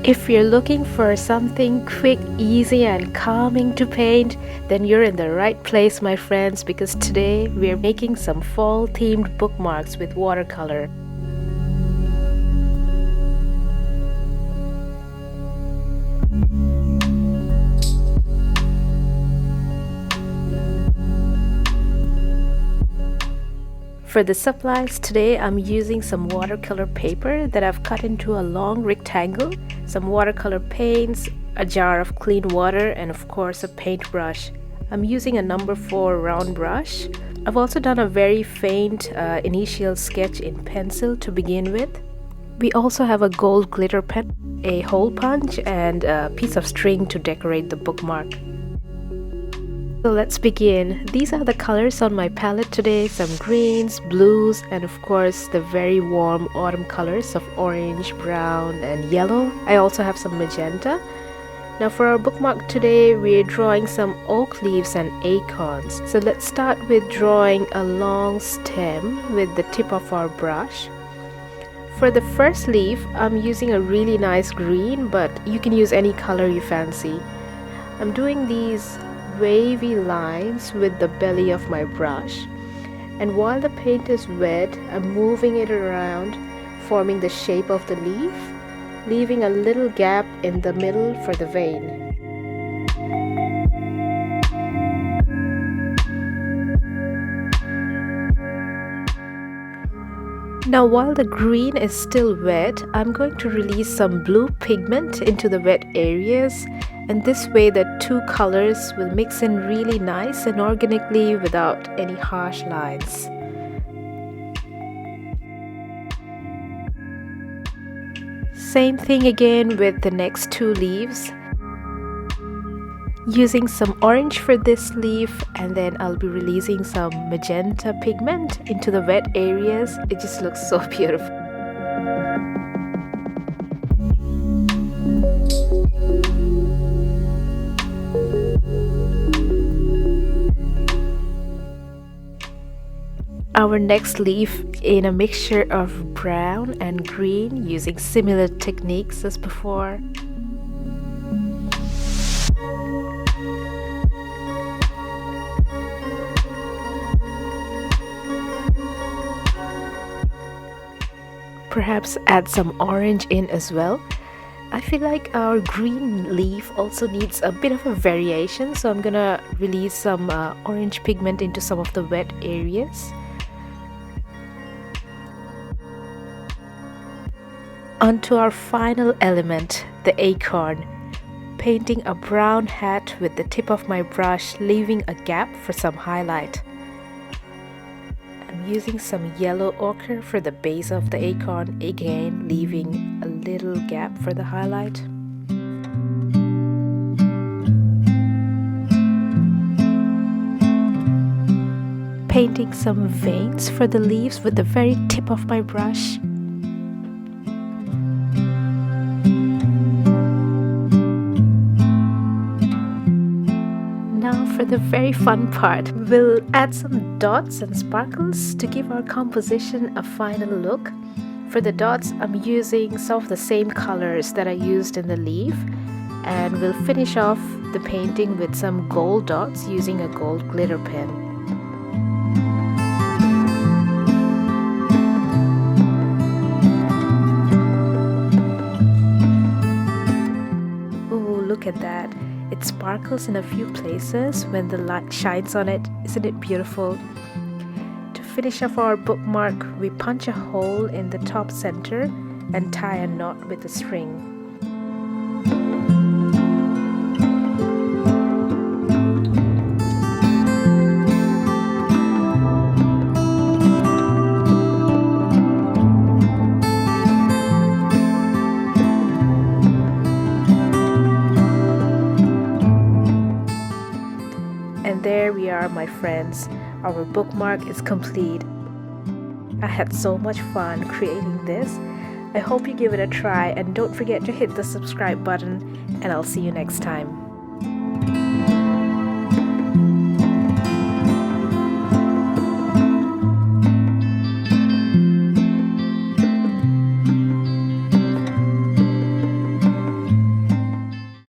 If you're looking for something quick, easy and calming to paint, then you're in the right place, my friends, because today we're making some fall themed bookmarks with watercolor. For the supplies today, I'm using some watercolor paper that I've cut into a long rectangle, some watercolor paints, a jar of clean water, and of course a paintbrush. I'm using a number 4 round brush. I've also done a very faint initial sketch in pencil to begin with. We also have a gold glitter pen, a hole punch, and a piece of string to decorate the bookmark. So let's begin. These are the colors on my palette today, some greens, blues, and of course the very warm autumn colors of orange, brown, and yellow. I also have some magenta. Now for our bookmark today, we're drawing some oak leaves and acorns. So let's start with drawing a long stem with the tip of our brush. For the first leaf, I'm using a really nice green, but you can use any color you fancy. I'm doing these wavy lines with the belly of my brush, and while the paint is wet, I'm moving it around, forming the shape of the leaf, leaving a little gap in the middle for the vein. Now while the green is still wet, I'm going to release some blue pigment into the wet areas, and this way the two colors will mix in really nice and organically without any harsh lines. Same thing again with the next two leaves. Using some orange for this leaf, and then I'll be releasing some magenta pigment into the wet areas. It just looks so beautiful. Our next leaf in a mixture of brown and green, using similar techniques as before. Perhaps add some orange in as well. I feel like our green leaf also needs a bit of a variation, so I'm gonna release some orange pigment into some of the wet areas. Onto our final element, the acorn. Painting a brown hat with the tip of my brush, leaving a gap for some highlight. I'm using some yellow ochre for the base of the acorn, again leaving a little gap for the highlight. Painting some veins for the leaves with the very tip of my brush. For the very fun part, we'll add some dots and sparkles to give our composition a final look. For the dots, I'm using some of the same colors that I used in the leaf, and we'll finish off the painting with some gold dots using a gold glitter pen. Oh, look at that. It sparkles in a few places when the light shines on it. Isn't it beautiful? To finish off our bookmark, we punch a hole in the top center and tie a knot with a string. And there we are, my friends. Our bookmark is complete. I had so much fun creating this. I hope you give it a try, and don't forget to hit the subscribe button, and I'll see you next time.